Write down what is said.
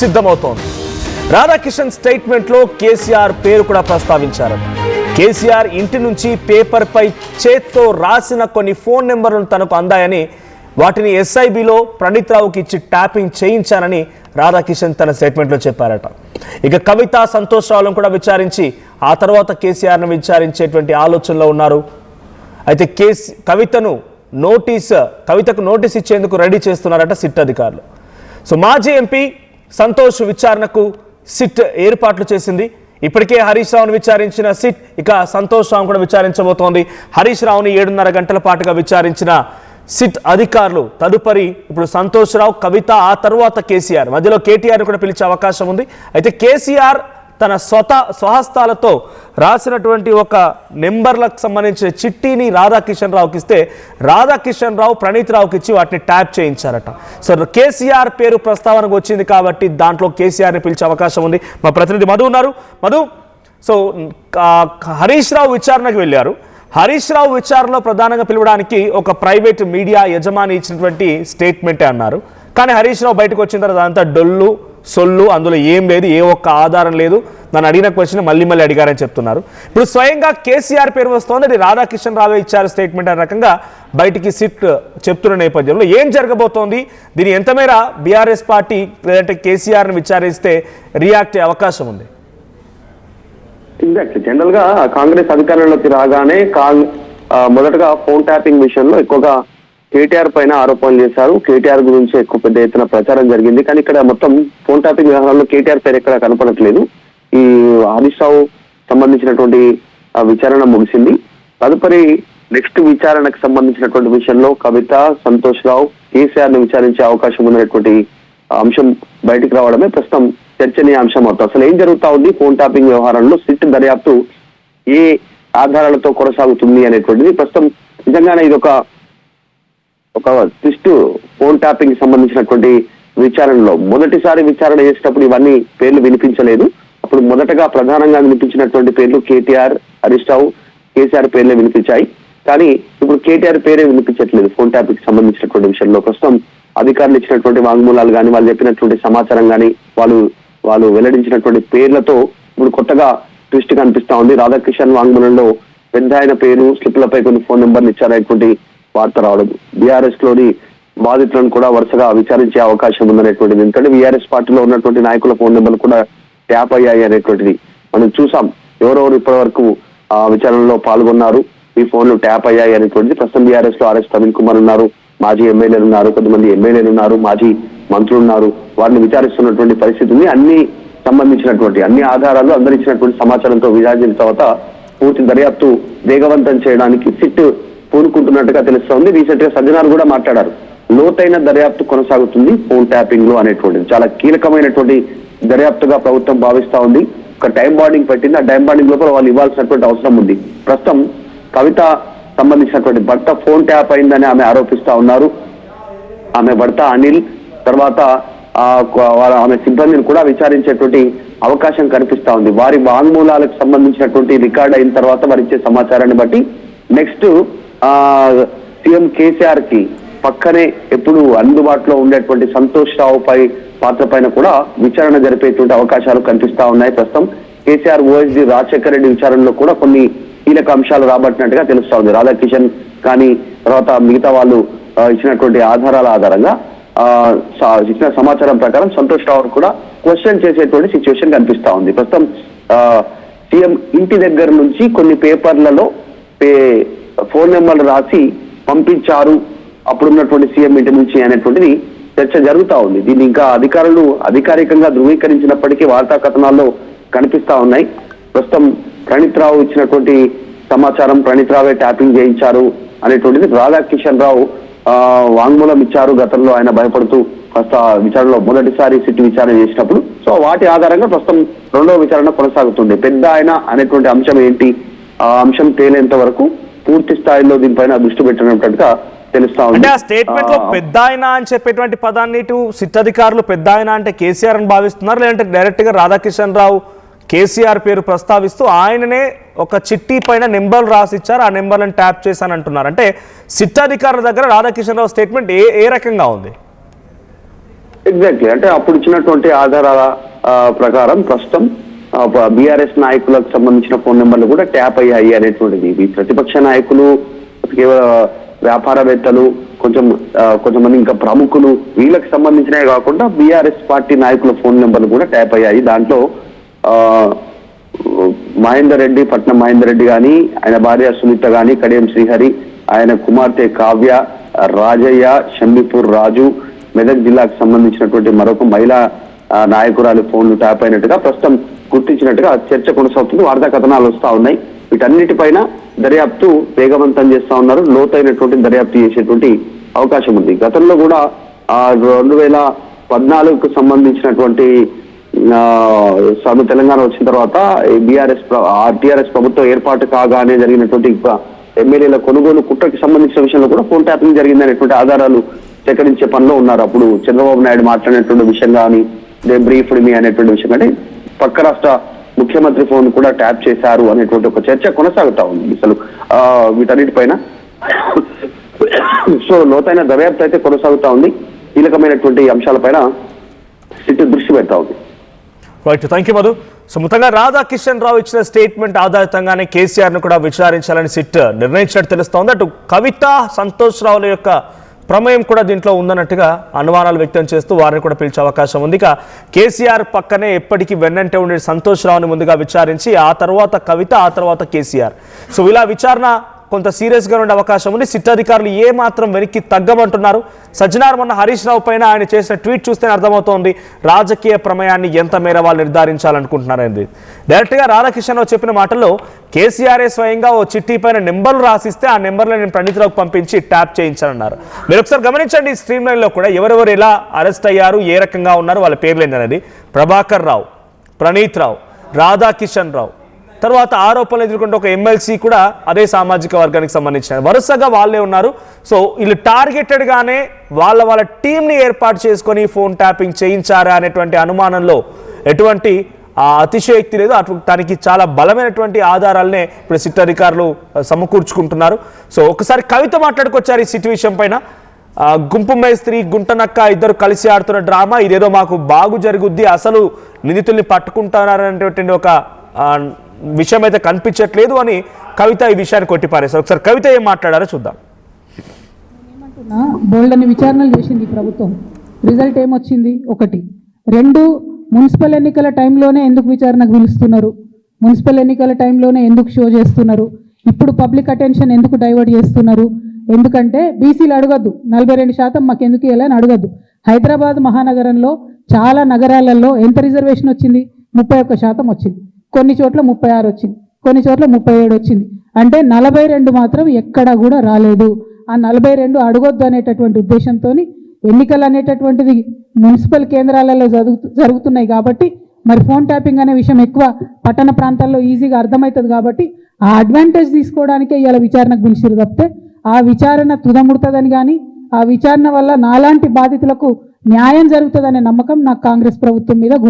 సిద్ధమవుతోంది. రాధాకిషన్ స్టేట్మెంట్ లో కేసీఆర్ పేరు కూడా ప్రస్తావించారు. కేసీఆర్ ఇంటి నుంచి పేపర్ పై చేత్తో రాసిన కొన్ని ఫోన్ నెంబర్లను తనకు అందాయని, వాటిని ఎస్ఐబిలో ప్రణీత్ రావుకి ఇచ్చి ట్యాపింగ్ చేయించానని రాధాకిషన్ తన స్టేట్మెంట్ లో చెప్పారట. ఇక కవిత సంతోష్ రావులను కూడా విచారించి ఆ తర్వాత కేసీఆర్ను విచారించేటువంటి ఆలోచనలో ఉన్నారు. అయితే కవితకు నోటీస్ ఇచ్చేందుకు రెడీ చేస్తున్నారట సిట్ అధికారులు. సో మాజీ ఎంపీ సంతోష్ విచారణకు సిట్ ఏర్పాట్లు చేసింది. ఇప్పటికే హరీష్ రావును విచారించిన సిట్ ఇక సంతోష్ రావు కూడా విచారించబోతోంది. హరీష్ రావుని 7.5 గంటల పాటుగా విచారించిన సిట్ అధికారులు తదుపరి ఇప్పుడు సంతోష్ రావు, కవిత, ఆ తర్వాత కేసీఆర్, మధ్యలో కేటీఆర్ కూడా పిలిచే అవకాశం ఉంది. అయితే కేసీఆర్ తన స్వహస్తాలతో రాసినటువంటి ఒక నెంబర్లకు సంబంధించిన చిట్టీని రాధాకిషన్ రావుకి ఇస్తే రాధాకిషన్ రావు ప్రణీత్ రావుకి ఇచ్చి వాటిని ట్యాప్ చేయించారట. సో కేసీఆర్ పేరు ప్రస్తావనకు వచ్చింది కాబట్టి దాంట్లో కేసీఆర్ని పిలిచే అవకాశం ఉంది. మా ప్రతినిధి మధు ఉన్నారు. మధు, సో హరీష్ రావు విచారణకు వెళ్ళారు. హరీష్ రావు విచారణలో ప్రధానంగా పిలవడానికి ఒక ప్రైవేట్ మీడియా యజమాని ఇచ్చినటువంటి స్టేట్మెంటే అన్నారు. కానీ హరీష్ రావు బయటకు వచ్చిన తర్వాత అదంతా డొల్లు సొల్లు, అందులో ఏం లేదు, ఏ ఒక్క ఆధారం లేదు, నన్ను అడిగిన క్వశ్చన్ మళ్ళీ అడిగారని చెప్తున్నారు. ఇప్పుడు స్వయంగా కేసీఆర్ పేరు వస్తోంది, అది రాధాకిషన్ రావే ఇచ్చారు స్టేట్మెంట్ అనే రకంగా బయటికి సిట్ చెప్తున్న నేపథ్యంలో ఏం జరగబోతోంది, దీని ఎంతమేర బీఆర్ఎస్ పార్టీ లేదంటే కేసీఆర్ని విచారిస్తే రియాక్ట్ అయ్యే అవకాశం ఉంది? ఎగ్జాక్ట్లీ, జనరల్ గా కాంగ్రెస్ అధికారంలోకి రాగానే మొదటగా ఫోన్ ట్యాపింగ్ విషయంలో ఎక్కువగా కేటీఆర్ పైన ఆరోపణలు చేశారు. కేటీఆర్ గురించి ఎక్కువ పెద్ద ఎత్తున ప్రచారం జరిగింది. కానీ ఇక్కడ మొత్తం ఫోన్ ట్యాపింగ్ వ్యవహారంలో కేటీఆర్ పేరు ఎక్కడ కనపడట్లేదు. ఈ హరీష్ రావు సంబంధించినటువంటి విచారణ ముగిసింది. తదుపరి నెక్స్ట్ విచారణకు సంబంధించినటువంటి విషయంలో కవిత, సంతోష్ రావు, కేసీఆర్ ను విచారించే అవకాశం ఉన్నటువంటి అంశం బయటికి రావడమే ప్రస్తుతం చర్చనీయాంశం అవుతుంది. అసలు ఏం జరుగుతా ఉంది ఫోన్ ట్యాపింగ్ వ్యవహారంలో, సిట్ దర్యాప్తు ఏ ఆధారాలతో కొనసాగుతుంది అనేటువంటిది ప్రస్తుతం నిజంగానే ఇది ఒక ట్విస్ట్. ఫోన్ ట్యాపింగ్ సంబంధించినటువంటి విచారణలో మొదటిసారి విచారణ చేసేటప్పుడు ఇవన్నీ పేర్లు వినిపించలేదు. అప్పుడు మొదటగా ప్రధానంగా వినిపించినటువంటి పేర్లు కేటీఆర్, హరీష్ రావు, కేసీఆర్ పేర్లే వినిపించాయి. కానీ ఇప్పుడు కేటీఆర్ పేరే వినిపించట్లేదు ఫోన్ ట్యాపింగ్ సంబంధించినటువంటి విషయంలో. ప్రస్తుతం అధికారులు ఇచ్చినటువంటి వాంగ్మూలాలు కానీ, వాళ్ళు చెప్పినటువంటి సమాచారం కానీ, వాళ్ళు వెల్లడించినటువంటి పేర్లతో ఇప్పుడు కొత్తగా ట్విస్ట్ కనిపిస్తా ఉంది. రాధాకిషన్ వాంగ్మూలంలో పెద్ద ఆయన పేరు, స్లిప్లపై కొన్ని ఫోన్ నెంబర్లు ఇచ్చారనేటువంటి వార్త రావడం, బీఆర్ఎస్ లోని బాధితులను కూడా వరుసగా విచారించే అవకాశం ఉందనేటువంటిది. ఎందుకంటే బీఆర్ఎస్ పార్టీలో ఉన్నటువంటి నాయకుల ఫోన్ నెంబర్లు కూడా ట్యాప్ అయ్యాయి అనేటువంటిది మనం చూసాం. ఎవరెవరు ఇప్పటి వరకు ఆ విచారణలో పాల్గొన్నారు, ఈ ఫోన్లు ట్యాప్ అయ్యాయి అనేటువంటిది. ప్రస్తుతం బీఆర్ఎస్ లో ఆర్ఎస్ ప్రవీణ్ కుమార్ ఉన్నారు, మాజీ ఎమ్మెల్యేలు ఉన్నారు, కొంతమంది ఎమ్మెల్యేలు ఉన్నారు, మాజీ మంత్రులు ఉన్నారు. వారిని విచారిస్తున్నటువంటి పరిస్థితి ఉంది. అన్ని సంబంధించినటువంటి అన్ని ఆధారాలు అందరిచ్చినటువంటి సమాచారంతో విచారించిన తర్వాత పూర్తి దర్యాప్తు వేగవంతం చేయడానికి సిట్ పూనుకుంటున్నట్టుగా తెలుస్తోంది. రీసెంట్ గా సజ్జనార్ కూడా మాట్లాడారు, లోతైన దర్యాప్తు కొనసాగుతుంది ఫోన్ ట్యాపింగ్ లో అనేటువంటిది. చాలా కీలకమైనటువంటి దర్యాప్తుగా ప్రభుత్వం భావిస్తా ఉంది. ఒక టైం బాండింగ్ పెట్టింది. ఆ టైం బాండింగ్ లోపల వాళ్ళు ఇవ్వాల్సినటువంటి అవసరం ఉంది. ప్రస్తుతం కవిత సంబంధించినటువంటి భర్త ఫోన్ ట్యాప్ అయిందని ఆమె ఆరోపిస్తా ఉన్నారు. ఆమె భర్త అనిల్ తర్వాత ఆమె సిబ్బందిని కూడా విచారించేటువంటి అవకాశం కనిపిస్తా ఉంది. వారి వాంగ్మూలాలకు సంబంధించినటువంటి రికార్డ్ అయిన తర్వాత వారి ఇచ్చే సమాచారాన్ని బట్టి నెక్స్ట్ సీఎం కేసీఆర్ కి పక్కనే ఎప్పుడు అందుబాటులో ఉండేటువంటి సంతోష్ రావు పాత్ర పైన కూడా విచారణ జరిపేటువంటి అవకాశాలు కనిపిస్తా ఉన్నాయి. ప్రస్తుతం కేసీఆర్ ఓఎస్డీ రాజశేఖర రెడ్డి విచారణలో కూడా కొన్ని కీలక అంశాలు రాబట్టినట్టుగా తెలుస్తా ఉంది. రాధాకిషన్ కానీ తర్వాత మిగతా వాళ్ళు ఇచ్చినటువంటి ఆధారాల ఆధారంగా ఇచ్చిన సమాచారం ప్రకారం సంతోష్ రావు కూడా క్వశ్చన్ చేసేటువంటి సిచ్యువేషన్ కనిపిస్తా ఉంది. ప్రస్తుతం సీఎం ఇంటి దగ్గర నుంచి కొన్ని పేపర్లలో ఫోన్ నెంబర్లు రాసి పంపించారు అప్పుడున్నటువంటి సీఎం ఇంటి నుంచి అనేటువంటిది చర్చ జరుగుతా ఉంది. దీన్ని ఇంకా అధికారులు అధికారికంగా ధృవీకరించినప్పటికీ వార్తా కథనాల్లో కనిపిస్తా ఉన్నాయి. ప్రస్తుతం ప్రణీత్ రావు ఇచ్చినటువంటి సమాచారం, ప్రణీత్ రావే ట్యాపింగ్ చేయించారు అనేటువంటిది. రాధాకిషన్ రావు వాంగ్మూలం ఇచ్చారు గతంలో, ఆయన భయపడుతూ కాస్త విచారణలో మొదటిసారి సిట్ విచారణ చేసినప్పుడు. సో వాటి ఆధారంగా ప్రస్తుతం రెండవ విచారణ కొనసాగుతుంది. పెద్ద ఆయన అనేటువంటి అంశం ఏంటి, ఆ అంశం తేలేంత వరకు పూర్తి స్థాయిలో దీనిపైన దృష్టి పెట్టినట్టుగా తెలుస్తా ఉంది. అంటే ఆ స్టేట్మెంట్ లో పెద్ద ఆయన అని చెప్పేటువంటి పదాన్ని ఇటు సిట్ అధికారులు పెద్ద ఆయన అంటే కేసీఆర్ అని భావిస్తున్నారు, లేదంటే డైరెక్ట్ గా రాధాకిషన్ రావు కేసీఆర్ పేరు ప్రస్తావిస్తూ ఆయననే ఒక చిట్టి పైన నెంబర్లు రాసిచ్చారు, ఆ నెంబర్లను ట్యాప్ చేశాను అంటున్నారు. అంటే సిట్ అధికారుల దగ్గర రాధాకిషన్ రావు స్టేట్మెంట్ ఏ రకంగా ఉంది? ఎగ్జాక్ట్లీ, అంటే అప్పుడు ఇచ్చినటువంటి ఆధారాల ప్రకారం ప్రస్తుతం బీఆర్ఎస్ నాయకులకు సంబంధించిన ఫోన్ నెంబర్లు కూడా ట్యాప్ అయ్యాయి అనేటువంటిది. ఇది ప్రతిపక్ష నాయకులు, కేవల వ్యాపారవేత్తలు, కొంతమంది ఇంకా ప్రముఖులు, వీళ్ళకి సంబంధించినవి కాకుండా బీఆర్ఎస్ పార్టీ నాయకుల ఫోన్ నెంబర్లు కూడా ట్యాప్ అయ్యాయి. దాంట్లో మహేందర్ రెడ్డి, పట్నం మహేందర్ రెడ్డి కానీ, ఆయన భార్య సునీత కానీ, కడియం శ్రీహరి, ఆయన కుమార్తె కావ్య, రాజయ్య, షంబిపూర్ రాజు, మెదక్ జిల్లాకు సంబంధించినటువంటి మరొక మహిళా నాయకురాలు ఫోన్లు ట్యాప్ అయినట్టుగా ప్రస్తుతం గుర్తించినట్టుగా చర్చ కొనసాగుతుంది. వార్తా కథనాలు వస్తా ఉన్నాయి. వీటన్నిటిపైన దర్యాప్తు వేగవంతం చేస్తా ఉన్నారు. లోతైనటువంటి దర్యాప్తు చేసేటువంటి అవకాశం ఉంది. గతంలో కూడా 2014కు సంబంధించినటువంటి తెలంగాణ వచ్చిన తర్వాత టీఆర్ఎస్ ప్రభుత్వం ఏర్పాటు కాగానే జరిగినటువంటి ఎమ్మెల్యేల కొనుగోలు కుట్రకి సంబంధించిన విషయంలో కూడా ఫోన్ ట్యాపింగ్ జరిగింది అనేటువంటి ఆధారాలు సేకరించే పనిలో ఉన్నారు. అప్పుడు చంద్రబాబు నాయుడు మాట్లాడినటువంటి విషయం కానీ, దే బ్రీఫ్డ్ మీ అనేటువంటి విషయం కానీ, పక్క రాష్ట్ర ముఖ్యమంత్రి ఫోన్ కూడా ట్యాప్ చేశారు అనేటువంటి ఒక చర్చ కొనసాగుతా ఉంది అసలు వీటన్నిటిపైన. సో లోతైన దర్యాప్తు అయితే కొనసాగుతా ఉంది. కీలకమైనటువంటి అంశాలపైన సిట్ దృష్టి పెడతా ఉంది. Right, thank you Madhu. So మొత్తంగా రాధాకిషన్ రావు ఇచ్చిన స్టేట్మెంట్ ఆధారితంగానే కేసీఆర్ను కూడా విచారించాలని సిట్ నిర్ణయించినట్టు తెలుస్తోంది. అటు కవిత, సంతోష్ రావుల యొక్క ప్రమేయం కూడా దీంట్లో ఉందన్నట్టుగా అనుమానాలు వ్యక్తం చేస్తూ వారిని కూడా పిలిచే అవకాశం ఉంది. ఇక కేసీఆర్ పక్కనే ఎప్పటికీ వెన్నంటే ఉండే సంతోష్ రావుని ముందుగా విచారించి ఆ తర్వాత కవిత, ఆ తర్వాత కేసీఆర్. సో ఇలా విచారణ కొంత సీరియస్గా ఉండే అవకాశం ఉంది. సిట్ అధికారులు ఏ మాత్రం వెనక్కి తగ్గమంటున్నారు. సజ్జనార్ మొన్న హరీష్ రావు పైన ఆయన చేసిన ట్వీట్ చూస్తే అర్థమవుతోంది రాజకీయ ప్రమేయాన్ని ఎంత మేర వాళ్ళు నిర్ధారించాలనుకుంటున్నారనేది. డైరెక్ట్గా రాధాకిషన్ రావు చెప్పిన మాటల్లో కేసీఆర్ఏ స్వయంగా ఓ చిట్టి పైన నెంబర్లు రాసిస్తే ఆ నెంబర్లో నేను ప్రణీత్రావుకు పంపించి ట్యాప్ చేయించానన్నారు. మీరు ఒకసారి గమనించండి, స్ట్రీమ్ లైన్లో కూడా ఎవరెవరు ఎలా అరెస్ట్ అయ్యారు, ఏ రకంగా ఉన్నారు, వాళ్ళ పేర్లు ఏంటనేది. ప్రభాకర్ రావు, ప్రణీత్ రావు, రాధాకిషన్ రావు, తర్వాత ఆరోపణలు ఎదుర్కొంటే ఒక ఎమ్మెల్సీ కూడా అదే సామాజిక వర్గానికి సంబంధించిన వరుసగా వాళ్ళే ఉన్నారు. సో వీళ్ళు టార్గెటెడ్గానే వాళ్ళ టీంని ఏర్పాటు చేసుకొని ఫోన్ ట్యాపింగ్ చేయించారా అనేటువంటి అనుమానంలో ఎటువంటి అతిశయోక్తి లేదు. దానికి చాలా బలమైనటువంటి ఆధారాలనే ఇప్పుడు సిట్ అధికారులు సమకూర్చుకుంటున్నారు. సో ఒకసారి కవిత మాట్లాడుకొచ్చారు ఈ సిట్యుయేషన్ పైన. గుంపు మేస్త్రి, గుంటనక్క ఇద్దరు కలిసి ఆడుతున్న డ్రామా, ఇదేదో మాకు బాగు జరుగుద్ది, అసలు నిందితుల్ని పట్టుకుంటారనేటువంటి ఒక విషయం అయితే కనిపించట్లేదు అని కవిత ఈ విషయాన్ని కొట్టిపారేశారు. ఒకసారి కవిత ఏం మాట్లాడారో చూద్దాం. బోల్డ్ అని విచారణలు చేసింది ప్రభుత్వం. రిజల్ట్ ఏమొచ్చింది? 1. 2, మున్సిపల్ ఎన్నికల టైంలోనే ఎందుకు విచారణకు పిలుస్తున్నారు? మున్సిపల్ ఎన్నికల టైంలోనే ఎందుకు షో చేస్తున్నారు? ఇప్పుడు పబ్లిక్ అటెన్షన్ ఎందుకు డైవర్ట్ చేస్తున్నారు? ఎందుకంటే బీసీలు అడగద్దు, 42% మాకు ఎందుకు ఇవ్వాలని అడగద్దు. హైదరాబాద్ మహానగరంలో చాలా నగరాలలో ఎంత రిజర్వేషన్ వచ్చింది? 31% వచ్చింది. కొన్ని చోట్ల 36 వచ్చింది, కొన్ని చోట్ల 37 వచ్చింది. అంటే 42 మాత్రం ఎక్కడా కూడా రాలేదు. ఆ 42 అడగొద్దు అనేటటువంటి ఉద్దేశంతో ఎన్నికలు అనేటటువంటిది మున్సిపల్ కేంద్రాలలో జరుగుతున్నాయి కాబట్టి మరి ఫోన్ ట్యాపింగ్ అనే విషయం ఎక్కువ పట్టణ ప్రాంతాల్లో ఈజీగా అర్థమవుతుంది కాబట్టి ఆ అడ్వాంటేజ్ తీసుకోవడానికే ఇవాళ విచారణకు పిలిచిరు తప్పితే ఆ విచారణ తుదముడుతుందని కానీ ఆ విచారణ వల్ల నాలాంటి బాధితులకు న్యాయం జరుగుతుందనే నమ్మకం నాకు కాంగ్రెస్ ప్రభుత్వం మీద